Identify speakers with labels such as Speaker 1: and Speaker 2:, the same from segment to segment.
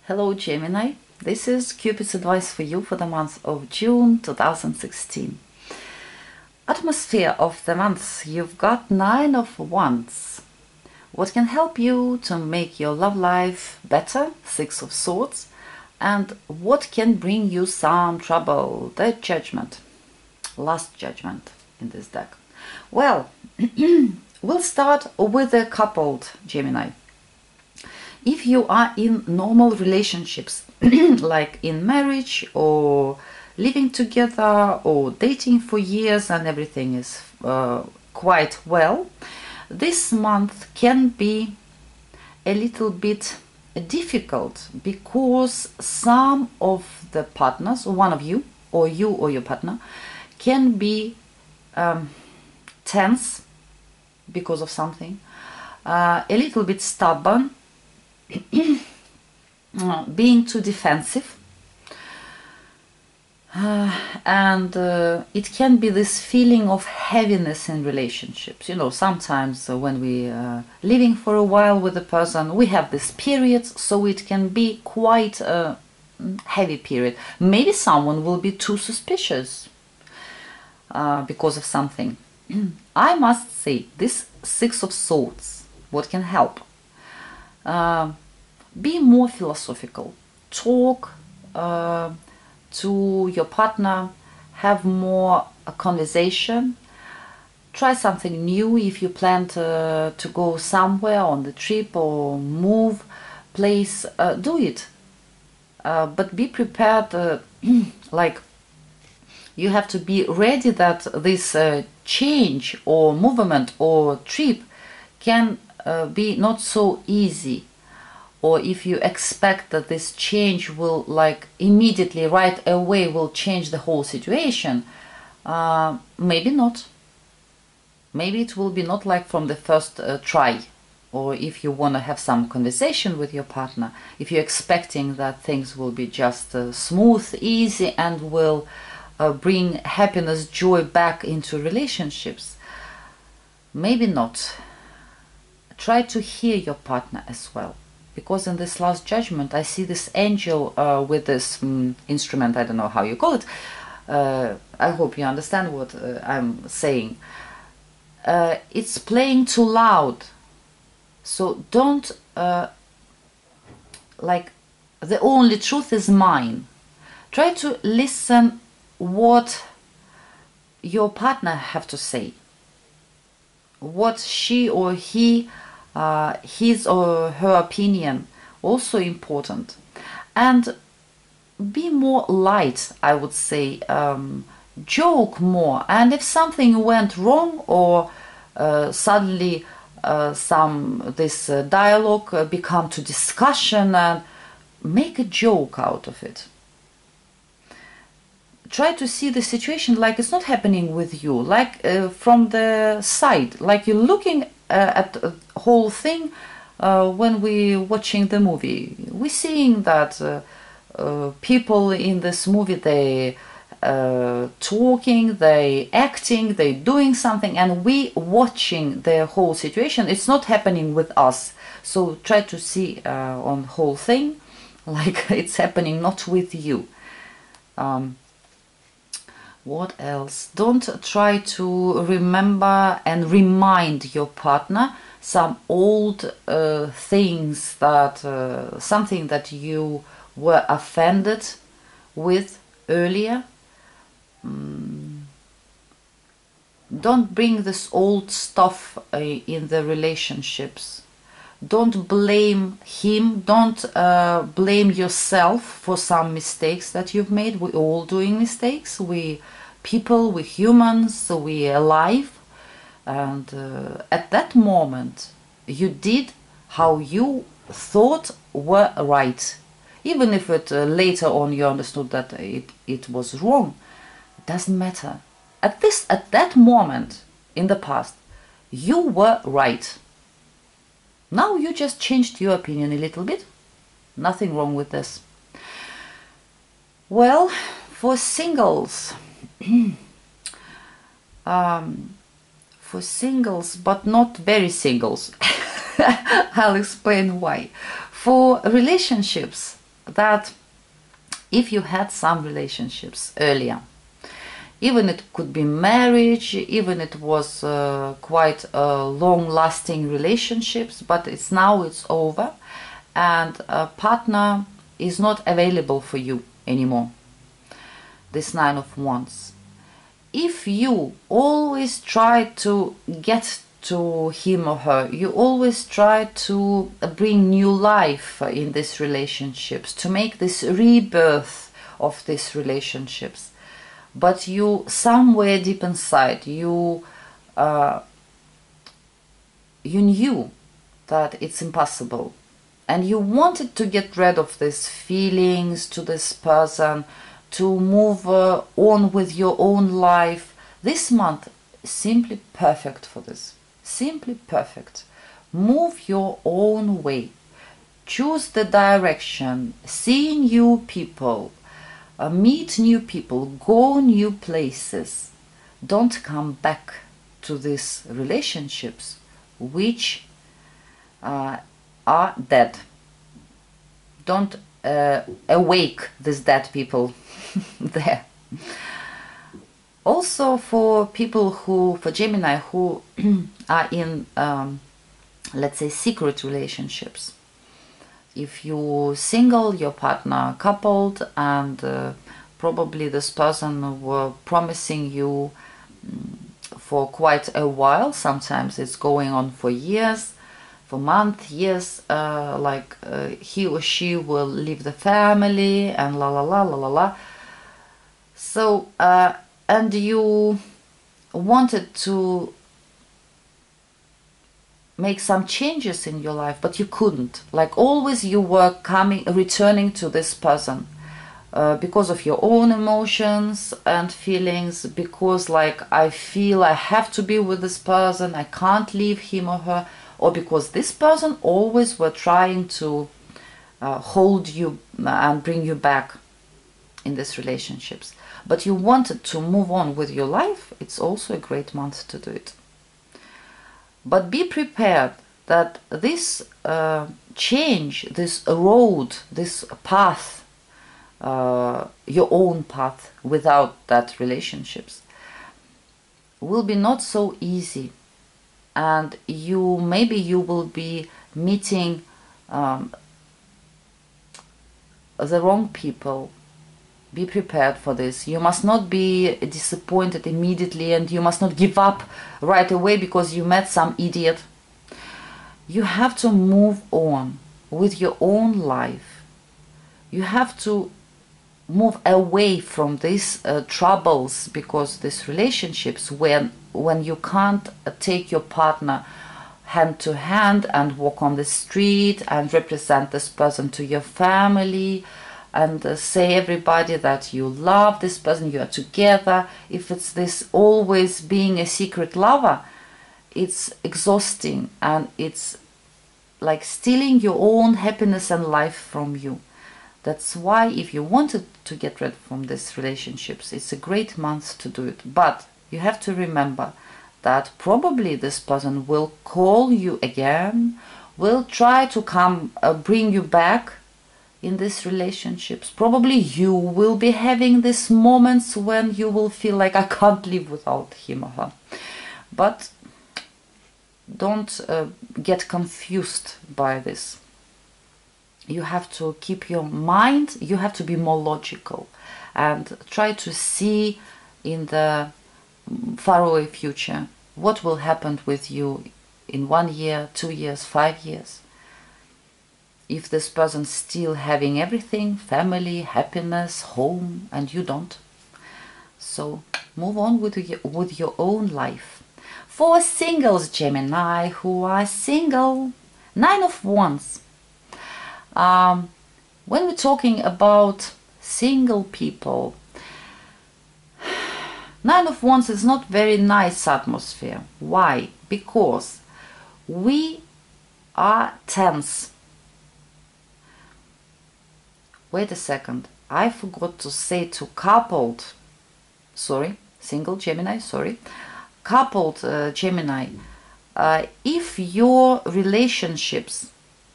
Speaker 1: Hello Gemini, this is Cupid's advice for you for the month of June 2016. Atmosphere of the month, you've got 9 of Wands. What can help you to make your love life better? 6 of Swords. And what can bring you some trouble? The Judgment. Last Judgment in this deck. Well, we'll start with the coupled Gemini. If you are in normal relationships, like in marriage or living together or dating for years and everything is quite well, this month can be a little bit difficult because some of the partners, one of you or your partner, can be tense because of something, a little bit stubborn, being too defensive, and it can be this feeling of heaviness in relationships. You know, sometimes when we are living for a while with a person, we have this period, so it can be quite a heavy period. Maybe someone will be too suspicious because of something. I must say, this 6 of Swords, what can help? Be more philosophical. Talk to your partner. Have more a conversation. Try something new if you plan to go somewhere on the trip or move place. Do it. But be prepared. Like, you have to be ready that this change or movement or trip can be not so easy, or if you expect that this change will, like, immediately right away will change the whole situation, maybe not. Maybe it will be not like from the first try. Or if you want to have some conversation with your partner, if you're expecting that things will be just smooth, easy, and will bring happiness, joy back into relationships, maybe not. Try to hear your partner as well, because in this last judgment I see this angel with this instrument. I don't know how you call it. I hope you understand what I'm saying. It's playing too loud, so don't like, the only truth is mine. Try to listen what your partner have to say, what she or he, his or her opinion, also important. And be more light, I would say. Joke more, and if something went wrong or suddenly this dialogue become to discussion, and make a joke out of it. Try to see the situation like it's not happening with you, like from the side, like you're looking at the whole thing. When we're watching the movie, we're seeing that people in this movie, they talking, they acting, they doing something, and we watching the whole situation. It's not happening with us, so try to see on whole thing like it's happening not with you. What else? Don't try to remember and remind your partner some old things, that something that you were offended with earlier. Don't bring this old stuff in the relationships. Don't blame him. Don't blame yourself for some mistakes that you've made. We're all doing mistakes. We people, we humans, we alive. And at that moment, you did how you thought were right. Even if it later on you understood that it was wrong. It doesn't matter. At that moment in the past, you were right. Now you just changed your opinion a little bit. Nothing wrong with this. Well, for singles, for singles, but not very singles, I'll explain why. For relationships, that if you had some relationships earlier, even it could be marriage, even it was quite long-lasting relationships, but it's over, and a partner is not available for you anymore. This Nine of Wands. If you always try to get to him or her, you always try to bring new life in these relationships, to make this rebirth of these relationships, but you somewhere deep inside you knew that it's impossible, and you wanted to get rid of these feelings to this person, to move on with your own life. This month is simply perfect for this. Simply perfect. Move your own way. Choose the direction. See new people. Meet new people. Go new places. Don't come back to these relationships which are dead. Don't awake these dead people there. Also for people for Gemini who are in, let's say, secret relationships. If you're single, your partner coupled, and probably this person were promising you for quite a while, sometimes it's going on for years, for months, years, he or she will leave the family and la la la la la la. So, and you wanted to make some changes in your life, but you couldn't. Like always you were returning to this person because of your own emotions and feelings, because like I feel I have to be with this person, I can't leave him or her, or because this person always were trying to hold you and bring you back in these relationships. But you wanted to move on with your life, it's also a great month to do it. But be prepared that this change, this road, this path, your own path without that relationships, will be not so easy. And maybe you will be meeting the wrong people. Be prepared for this. You must not be disappointed immediately, and you must not give up right away because you met some idiot. You have to move on with your own life. You have to move away from these troubles, because these relationships when you can't take your partner hand to hand and walk on the street and represent this person to your family and say everybody that you love this person, you are together. If it's this always being a secret lover, it's exhausting, and it's like stealing your own happiness and life from you. That's why if you wanted to get rid from these relationships, it's a great month to do it. But you have to remember that probably this person will call you again, will try to come bring you back in these relationships. Probably you will be having these moments when you will feel like I can't live without him or her. But don't get confused by this. You have to keep your mind, you have to be more logical and try to see in the faraway future what will happen with you in 1 year, 2 years, 5 years. If this person's still having everything, family, happiness, home, and you don't. So move on with your own life. For singles, Gemini, who are single, Nine of Wands. When we're talking about single people, Nine of Wands is not very nice atmosphere. Why? Because we are tense. Wait a second, I forgot to say to coupled, single Gemini, coupled Gemini, if your relationships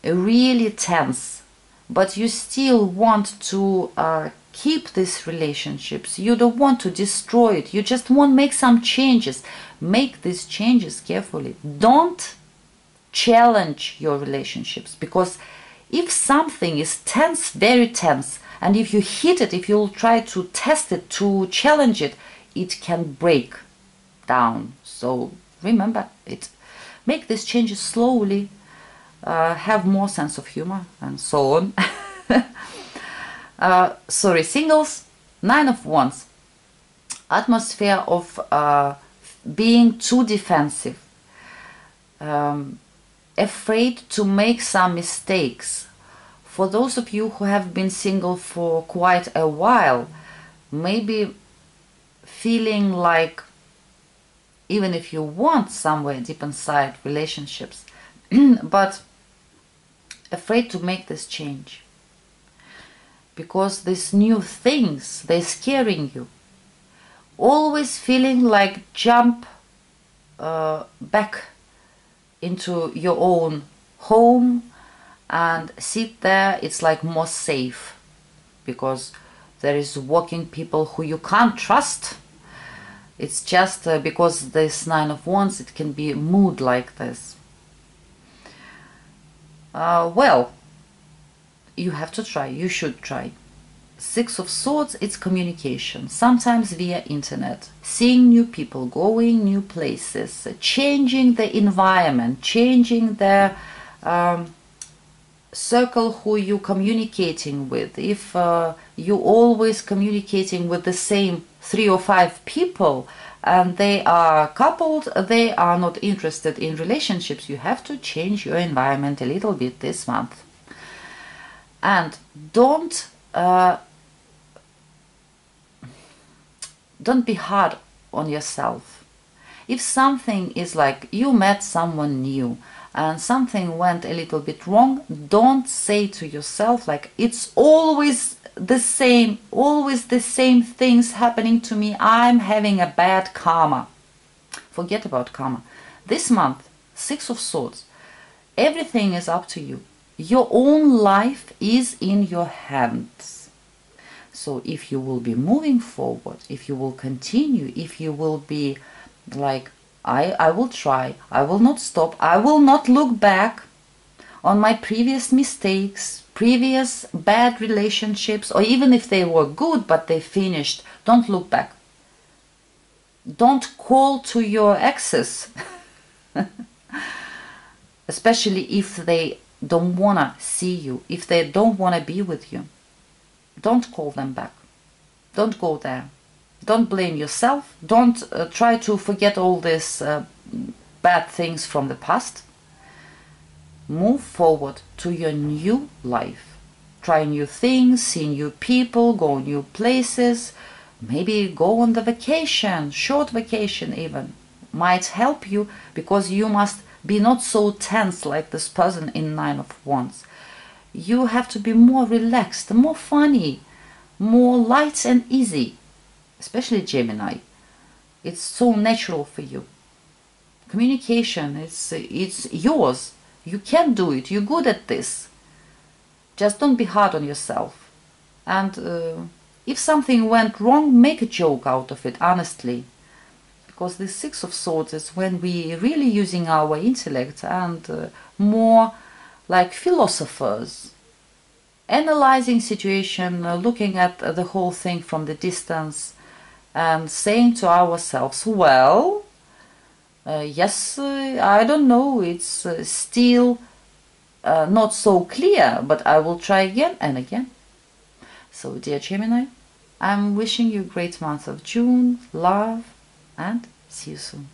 Speaker 1: are really tense, but you still want to keep these relationships. You don't want to destroy it. You just want to make some changes. Make these changes carefully. Don't challenge your relationships, because if something is tense, very tense, and if you hit it, if you'll try to test it, to challenge it, it can break down. So remember it. Make these changes slowly. Have more sense of humor, and so on. Sorry, singles, 9 of Wands. Atmosphere of being too defensive, afraid to make some mistakes. For those of you who have been single for quite a while, maybe feeling like, even if you want somewhere deep inside relationships, but afraid to make this change, because these new things, they're scaring you. Always feeling like jump back into your own home and sit there. It's like more safe, because there is working people who you can't trust. It's just because this 9 of Wands, it can be a mood like this. Well, you have to try, you should try. 6 of Swords, it's communication, sometimes via internet, seeing new people, going new places, changing the environment, changing the circle who you communicating with. If you always communicating with the same 3 or 5 people, and they are coupled, they are not interested in relationships, you have to change your environment a little bit this month. And don't be hard on yourself. If something is like you met someone new and something went a little bit wrong, don't say to yourself like, it's always the same things happening to me, I'm having a bad karma. Forget about karma. This month, 6 of Swords, everything is up to you. Your own life is in your hands. So if you will be moving forward, if you will continue, if you will be like, I will try, I will not stop, I will not look back on my previous mistakes, previous bad relationships, or even if they were good but they finished, don't look back. Don't call to your exes, especially if they don't want to see you, if they don't want to be with you. Don't call them back. Don't go there. Don't blame yourself. Don't try to forget all these bad things from the past. Move forward to your new life. Try new things, see new people, go new places. Maybe go on the vacation, short vacation even. Might help you, because you must be not so tense like this person in 9 of Wands. You have to be more relaxed, more funny, more light and easy. Especially Gemini. It's so natural for you. Communication, it's yours. You can do it. You're good at this. Just don't be hard on yourself. And if something went wrong, make a joke out of it, honestly. Because the 6 of Swords is when we really using our intellect and more like philosophers. Analyzing situation, looking at the whole thing from the distance and saying to ourselves, well, yes, I don't know, it's still not so clear, but I will try again and again. So, dear Gemini, I'm wishing you a great month of June, love, and see you soon.